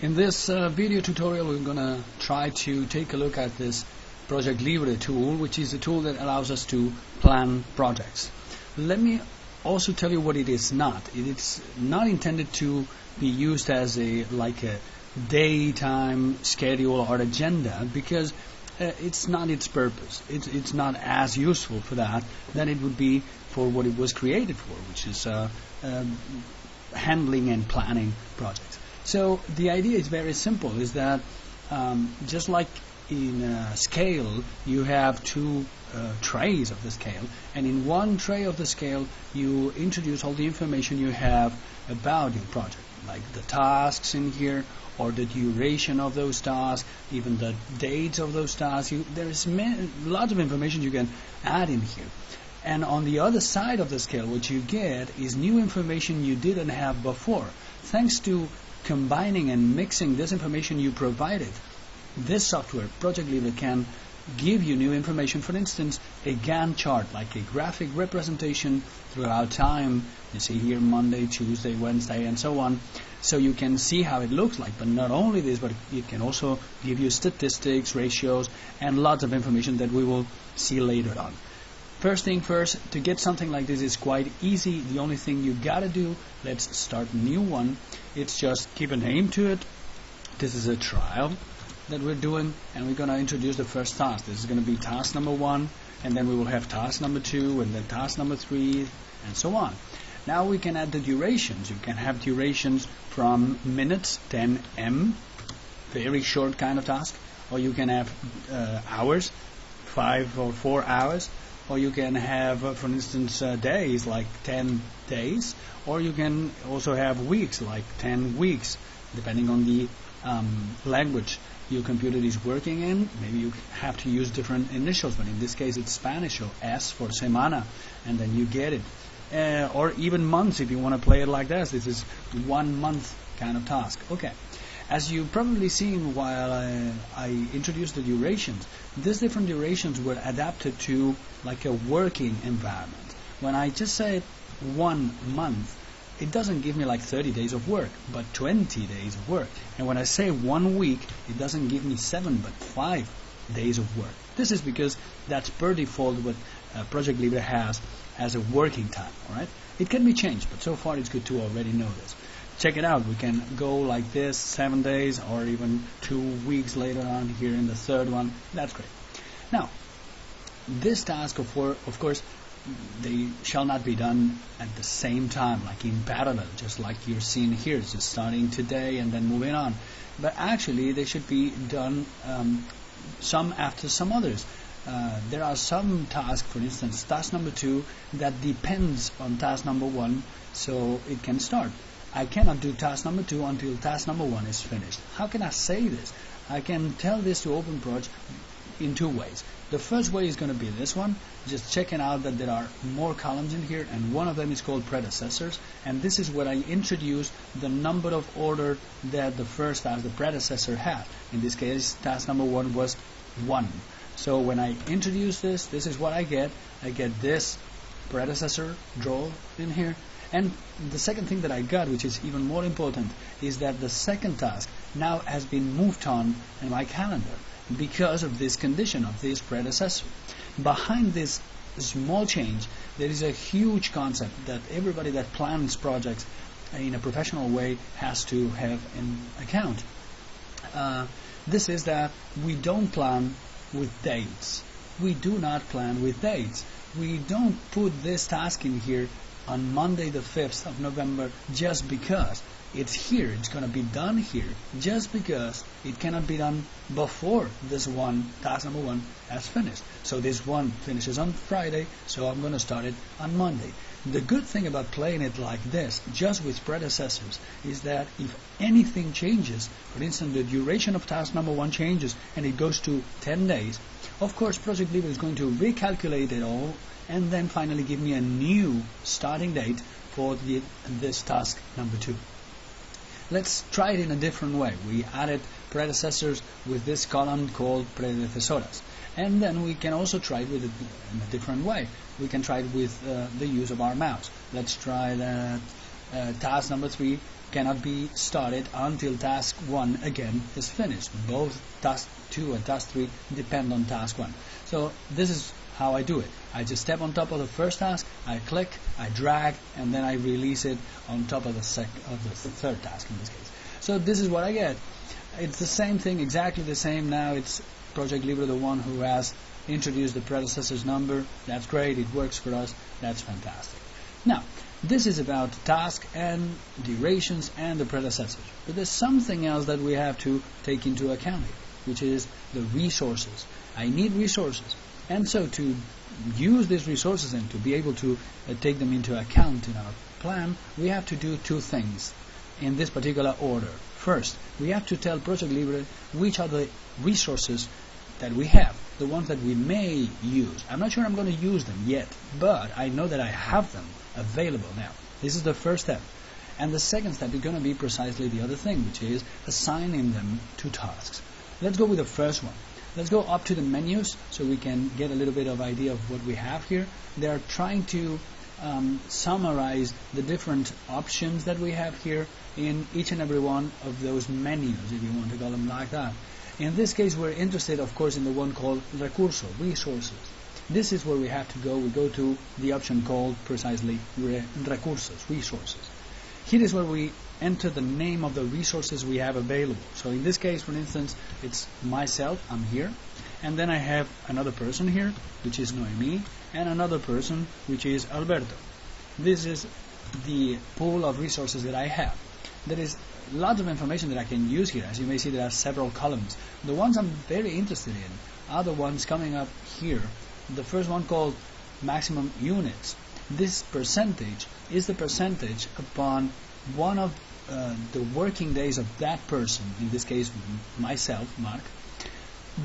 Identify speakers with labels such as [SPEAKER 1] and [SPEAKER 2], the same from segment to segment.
[SPEAKER 1] In this video tutorial, we're going to try to take a look at this Project Libre tool, which is a tool that allows us to plan projects. Let me also tell you what it is not. It's not intended to be used as a daytime schedule or agenda, because it's not its purpose. It's not as useful for that than it would be for what it was created for, which is handling and planning projects. So the idea is very simple, is that just like in a scale, you have two trays of the scale, and in one tray of the scale you introduce all the information you have about your project, like the tasks in here, or the duration of those tasks, even the dates of those tasks. There is lots of information you can add in here. And on the other side of the scale, what you get is new information you didn't have before. Thanks to combining and mixing this information you provided, this software, Project Libre, can give you new information. For instance, a Gantt chart, like a graphic representation throughout time. You see here Monday, Tuesday, Wednesday, and so on. So you can see how it looks like. But not only this, but it can also give you statistics, ratios, and lots of information that we will see later on. First thing first, to get something like this is quite easy. The only thing you gotta do, let's start a new one. It's just give a name to it. This is a trial that we're doing, and we're gonna introduce the first task. This is gonna be task number 1, and then we will have task number 2, and then task number 3, and so on. Now we can add the durations. You can have durations from minutes, 10 very short kind of task, or you can have hours, 5 or 4 hours. Or you can have, for instance, days, like 10 days, or you can also have weeks, like 10 weeks, depending on the language your computer is working in. Maybe you have to use different initials, but in this case it's Spanish, so S for semana, and then you get it. Or even months, if you want to play it like this. This is 1 month kind of task. Okay. As you've probably seen while I introduced the durations, these different durations were adapted to like a working environment. When I just say 1 month, it doesn't give me like 30 days of work, but 20 days of work. And when I say 1 week, it doesn't give me 7, but 5 days of work. This is because that's per default what Project Libre has as a working time. All right? It can be changed, but so far it's good to already know this. Check it out. We can go like this, 7 days, or even 2 weeks later on here in the third one. That's great. Now, this task, of course, they shall not be done at the same time, like in parallel, just like you're seeing here. It's just starting today and then moving on. But actually, they should be done some after some others. There are some tasks, for instance, task number 2, that depends on task number 1, so it can start. I cannot do task number 2 until task number 1 is finished. How can I say this? I can tell this to OpenProj in 2 ways. The first way is going to be this one, just checking out that there are more columns in here, and one of them is called Predecessors, and this is where I introduce the number of order that the first task, the predecessor, had. In this case, task number 1 was 1. So when I introduce this, this is what I get. I get this predecessor draw in here. And the second thing that I got, which is even more important, is that the second task now has been moved on in my calendar because of this condition of this predecessor. Behind this small change, there is a huge concept that everybody that plans projects in a professional way has to have in account. This is that we don't plan with dates. We do not plan with dates. We don't put this task in here on Monday the 5th of November just because it's here. It's going to be done here just because it cannot be done before this one, task number 1, has finished. So this one finishes on Friday, so I'm going to start it on Monday. The good thing about playing it like this, just with predecessors, is that if anything changes, for instance, the duration of task number 1 changes and it goes to 10 days, of course Project Libre is going to recalculate it all and then finally give me a new starting date for this task number 2. Let's try it in a different way. We added predecessors with this column called Predecessors. And then we can also try it with in a different way. We can try it with the use of our mouse. Let's try that task number 3 cannot be started until task 1 again is finished. Both task 2 and task 3 depend on task 1. So this is how I do it. I just step on top of the first task, I click, I drag, and then I release it on top of the third task in this case. So this is what I get. It's the same thing, exactly the same. Now it's Project Libre, the one who has introduced the predecessors number. That's great, it works for us, that's fantastic. Now, this is about task and durations and the predecessors. But there's something else that we have to take into account here, which is the resources. I need resources. And so to use these resources and to be able to take them into account in our plan, we have to do two things in this particular order. First, we have to tell Project Libre which are the resources that we have, the ones that we may use. I'm not sure I'm going to use them yet, but I know that I have them available now. This is the first step. And the second step is going to be precisely the other thing, which is assigning them to tasks. Let's go with the first one. Let's go up to the menus so we can get a little bit of idea of what we have here. They're trying to summarize the different options that we have here in each and every one of those menus, if you want to call them like that. In this case, we're interested, of course, in the one called recurso, resources. This is where we have to go. We go to the option called precisely recursos, resources. Here is where we enter the name of the resources we have available. So in this case, for instance, it's myself, I'm here, and then I have another person here, which is Noemi, and another person, which is Alberto. This is the pool of resources that I have. There is lots of information that I can use here. As you may see, there are several columns. The ones I'm very interested in are the ones coming up here. The first one called maximum units. This percentage is the percentage upon one of the working days of that person, in this case myself, Mark,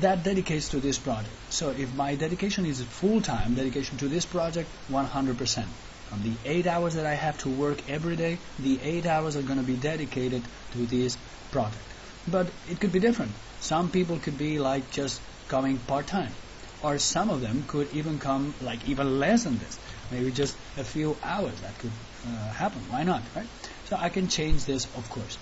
[SPEAKER 1] that dedicates to this project. So if my dedication is full-time dedication to this project, 100%. From the 8 hours that I have to work every day, the 8 hours are going to be dedicated to this project. But it could be different. Some people could be like just coming part-time, or some of them could even come like even less than this, maybe just a few hours. That could happen. Why not, right? So I can change this, of course.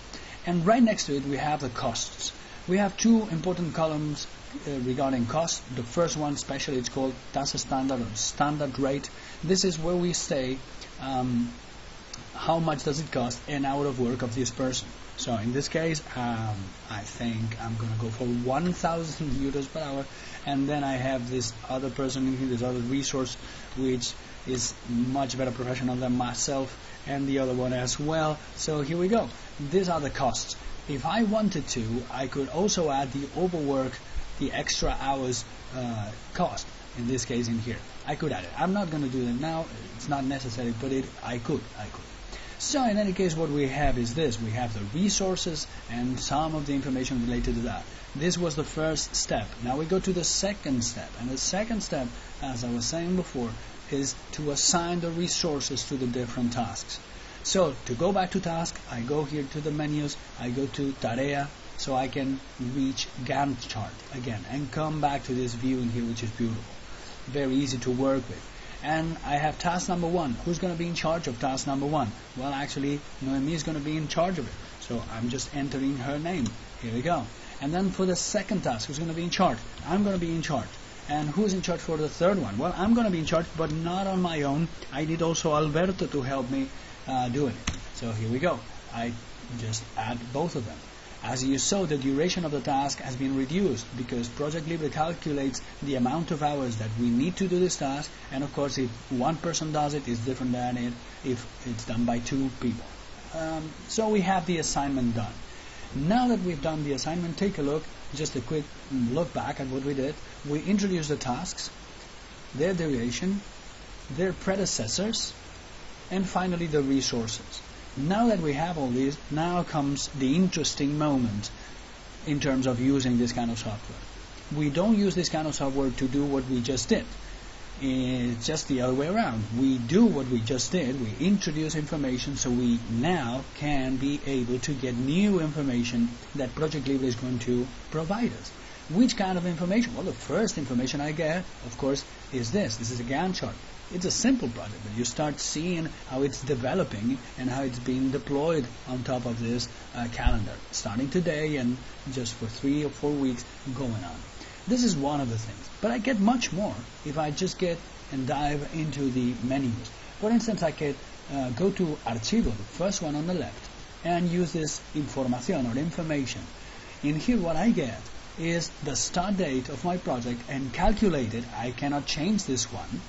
[SPEAKER 1] And right next to it we have the costs. We have two important columns regarding cost. The first one especially, it's called Task Standard or Standard Rate. This is where we say how much does it cost an hour of work of this person. So in this case, I think I'm going to go for 1,000 euros per hour, and then I have this other person in here, this other resource, which is much better professional than myself, and the other one as well. So here we go. These are the costs. If I wanted to, I could also add the overwork, the extra hours cost, in this case in here. I could add it. I'm not going to do that now. It's not necessary, but I could. So in any case, what we have is this. We have the resources and some of the information related to that. This was the first step. Now we go to the second step. And the second step, as I was saying before, is to assign the resources to the different tasks. So to go back to task, I go here to the menus, I go to Tarea, so I can reach Gantt Chart again and come back to this view in here, which is beautiful. Very easy to work with. And I have task number 1. Who's going to be in charge of task number 1? Well, actually, Noemi is going to be in charge of it. So I'm just entering her name. Here we go. And then for the second task, who's going to be in charge? I'm going to be in charge. And who's in charge for the third one? Well, I'm going to be in charge, but not on my own. I need also Alberto to help me doing it. So here we go. I just add both of them. As you saw, the duration of the task has been reduced because Project Libre calculates the amount of hours that we need to do this task, and of course if one person does it, it's different than if it's done by 2 people. So we have the assignment done. Now that we've done the assignment, take a look, just a quick look back at what we did. We introduced the tasks, their duration, their predecessors, and finally the resources. Now that we have all these, now comes the interesting moment in terms of using this kind of software. We don't use this kind of software to do what we just did. It's just the other way around. We do what we just did. We introduce information so we now can be able to get new information that Project Libre is going to provide us. Which kind of information? Well, the first information I get, of course, is this. This is a Gantt chart. It's a simple project, but you start seeing how it's developing and how it's being deployed on top of this calendar, starting today and just for 3 or 4 weeks going on. This is one of the things. But I get much more if I just get and dive into the menus. For instance, I could go to Archivo, the first one on the left, and use this información or information. In here what I get is the start date of my project and calculated, I cannot change this one,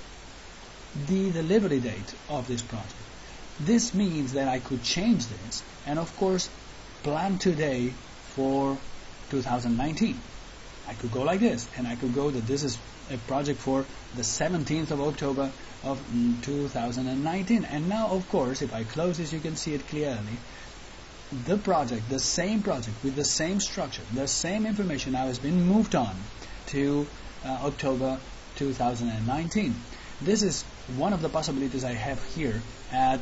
[SPEAKER 1] the delivery date of this project. This means that I could change this and of course plan today for 2019. I could go like this, and I could go that this is a project for the 17th of October of 2019. And now, of course, if I close this, you can see it clearly. The project, the same project with the same structure, the same information now has been moved on to October 2019. This is one of the possibilities I have here at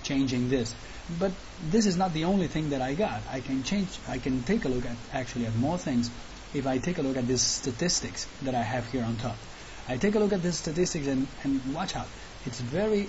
[SPEAKER 1] changing this. But this is not the only thing that I got. I can take a look at actually at more things. If I take a look at these statistics that I have here on top, I take a look at these statistics and watch out. It's very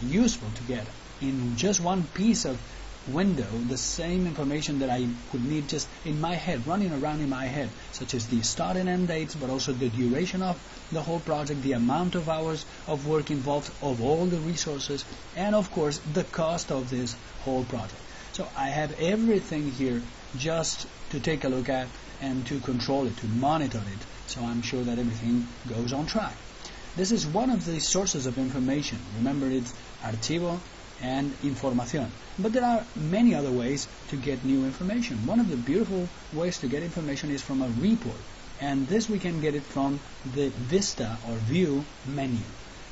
[SPEAKER 1] useful to get in just one piece of window the same information that I would need just in my head, running around in my head, such as the start and end dates, but also the duration of the whole project, the amount of hours of work involved, of all the resources, and of course the cost of this whole project. So I have everything here just to take a look at and to control it, to monitor it, so I'm sure that everything goes on track. This is one of the sources of information. Remember, it's Archivo and Información. But there are many other ways to get new information. One of the beautiful ways to get information is from a report, and this we can get it from the Vista or View menu.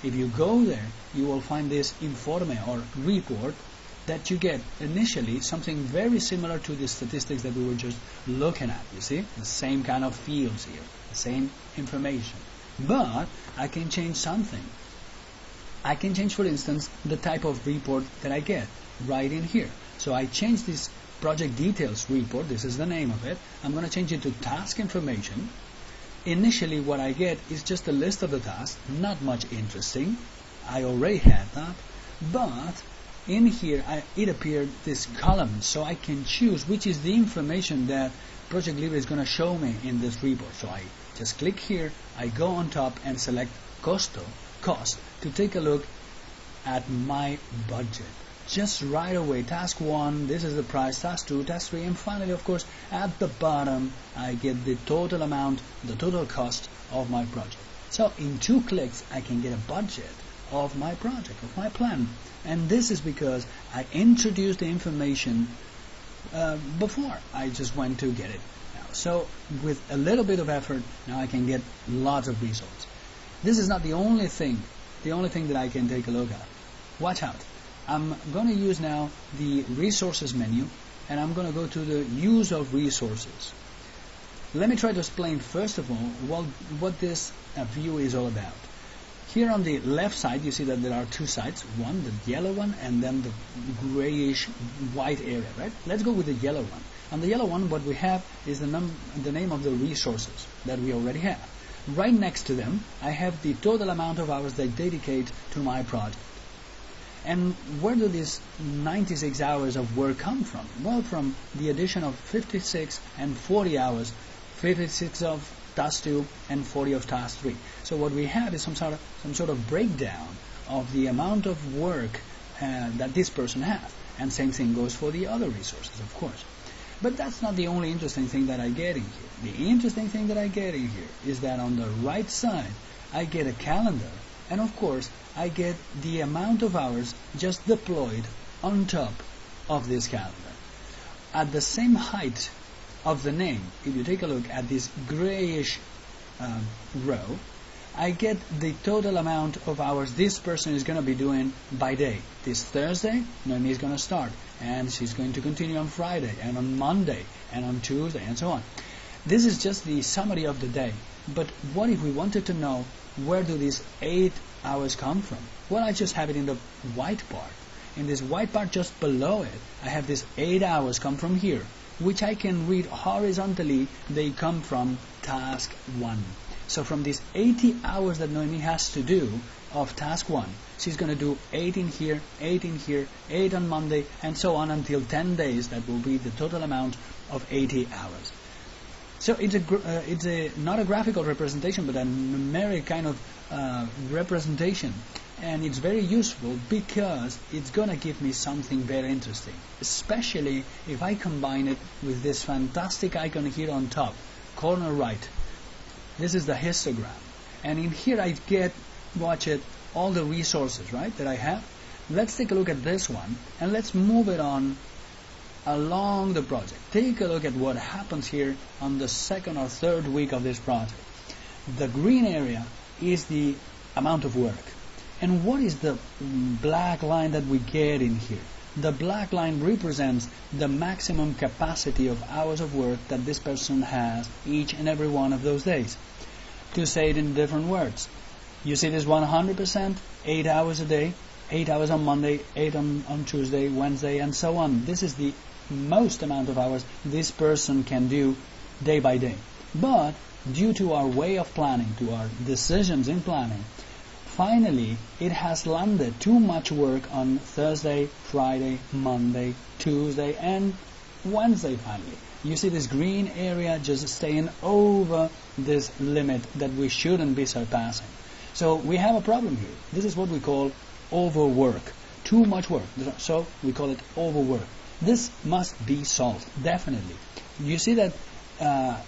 [SPEAKER 1] If you go there, you will find this Informe or report that you get initially something very similar to the statistics that we were just looking at. You see, the same kind of fields here, the same information. But I can change something. I can change, for instance, the type of report that I get right in here. So I change this project details report. This is the name of it. I'm going to change it to task information. Initially what I get is just a list of the tasks, not much interesting. I already had that. But in here it appeared this column, so I can choose which is the information that Project Libre is going to show me in this report. So I just click here, I go on top and select cost to take a look at my budget. Just right away, task 1, this is the price, task 2, task 3, and finally, of course, at the bottom I get the total amount, the total cost of my project. So in 2 clicks I can get a budget of my project, of my plan. And this is because I introduced the information before I just went to get it now. So with a little bit of effort, now I can get lots of results. This is not the only thing that I can take a look at. Watch out. I'm going to use now the resources menu, and I'm going to go to the use of resources. Let me try to explain first of all what this view is all about. Here on the left side you see that there are 2 sides, one the yellow one and then the grayish white area, right? Let's go with the yellow one. On the yellow one what we have is the name of the resources that we already have. Right next to them I have the total amount of hours that I dedicate to my project. And where do these 96 hours of work come from? Well, from the addition of 56 and 40 hours, 56 of task 2 and 40 of task 3. So what we have is some sort of breakdown of the amount of work that this person has. And same thing goes for the other resources, of course. But that's not the only interesting thing that I get in here. The interesting thing that I get in here is that on the right side I get a calendar, and of course I get the amount of hours just deployed on top of this calendar. At the same height of the name, if you take a look at this grayish row, I get the total amount of hours this person is going to be doing by day. This Thursday, Noemi is going to start, and she's going to continue on Friday, and on Monday, and on Tuesday, and so on. This is just the summary of the day. But what if we wanted to know where do these 8 hours come from? Well, I just have it in the white part. In this white part just below it, I have this 8 hours come from here. which I can read horizontally. They come from task 1. So from these 80 hours that Noemi has to do of task 1, she's going to do 8 in here, 8 in here, 8 on Monday, and so on until 10 days. That will be the total amount of 80 hours. So it's not a graphical representation, but a numeric kind of representation. And it's very useful because it's going to give me something very interesting, especially if I combine it with this fantastic icon here on top, corner right. This is the histogram. And in here I watch it, all the resources, right, that I have. Let's take a look at this one, and let's move it on along the project. Take a look at what happens here on the second or third week of this project. The green area is the amount of work. And what is the black line that we get in here? The black line represents the maximum capacity of hours of work that this person has each and every one of those days. To say it in different words, you see this 100%, 8 hours a day, 8 hours on Monday, 8 on Tuesday, Wednesday, and so on. This is the most amount of hours this person can do day by day. But due to our way of planning, to our decisions in planning, finally it has landed too much work on Thursday, Friday, Monday, Tuesday, and Wednesday finally. You see this green area just staying over this limit that we shouldn't be surpassing. So we have a problem here. This is what we call overwork. Too much work. So we call it overwork. This must be solved, definitely. You see that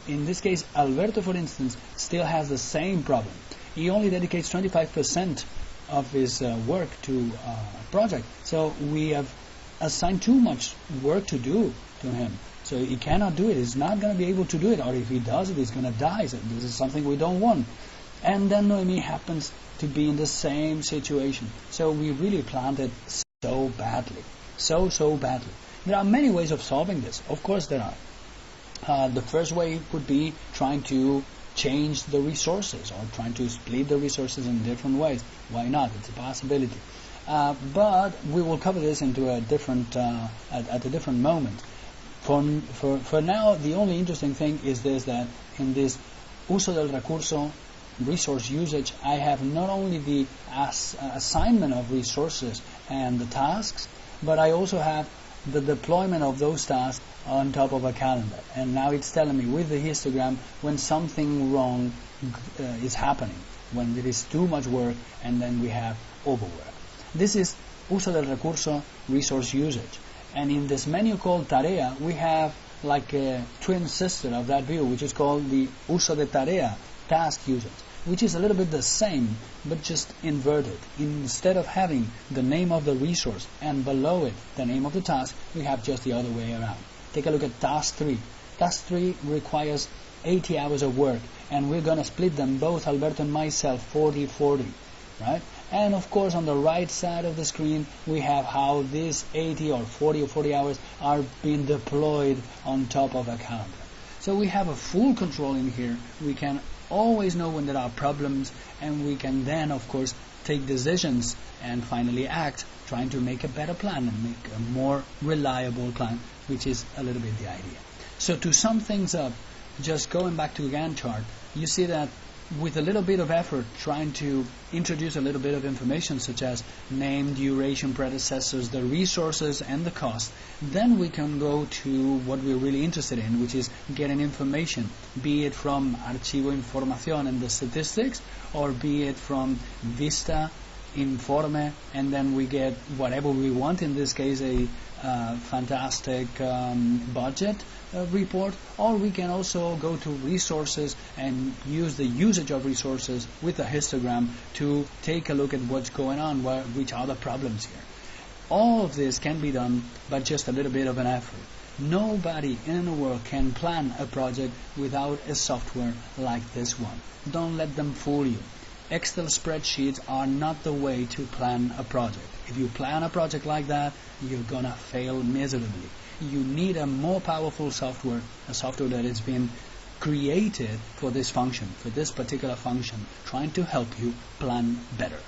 [SPEAKER 1] in this case, Alberto, for instance, still has the same problem. He only dedicates 25% of his work to a project. So we have assigned too much work to do to him. So he cannot do it. He's not going to be able to do it. Or if he does it, he's going to die. So this is something we don't want. And then Noemi happens to be in the same situation. So we really planned it so badly. So badly. There are many ways of solving this. Of course there are. The first way would be trying to change the resources or trying to split the resources in different ways. Why not? It's a possibility. But we will cover this into a different at a different moment. For now, the only interesting thing is this, that in this uso del recurso, resource usage, I have not only the assignment of resources and the tasks, but I also have the deployment of those tasks on top of a calendar. And now it's telling me with the histogram when something wrong is happening, when there is too much work and then we have overwork. This is uso del recurso, resource usage. And in this menu called Tarea, we have like a twin sister of that view, which is called the uso de tarea, task usage, which is a little bit the same, but just inverted. Instead of having the name of the resource and below it the name of the task, we have just the other way around. Take a look at task 3. Task 3 requires 80 hours of work, and we're going to split them, both Alberto and myself, 40-40, right? And of course on the right side of the screen we have how these 80 or 40 hours are being deployed on top of a calendar. So we have a full control in here. We can always know when there are problems, and we can then of course take decisions and finally act, trying to make a better plan and make a more reliable plan, which is a little bit the idea. So to sum things up, just going back to Gantt chart, you see that with a little bit of effort, trying to introduce a little bit of information such as name, duration, predecessors, the resources and the cost, then we can go to what we're really interested in, which is getting information, be it from Archivo Información and the statistics, or be it from Vista, Informe, and then we get whatever we want, in this case a fantastic budget report, or we can also go to resources and use the usage of resources with a histogram to take a look at what's going on, which are the problems here. All of this can be done by just a little bit of an effort. Nobody in the world can plan a project without a software like this one. Don't let them fool you. Excel spreadsheets are not the way to plan a project. If you plan a project like that, you're gonna fail miserably. You need a more powerful software, a software that has been created for this function, for this particular function, trying to help you plan better.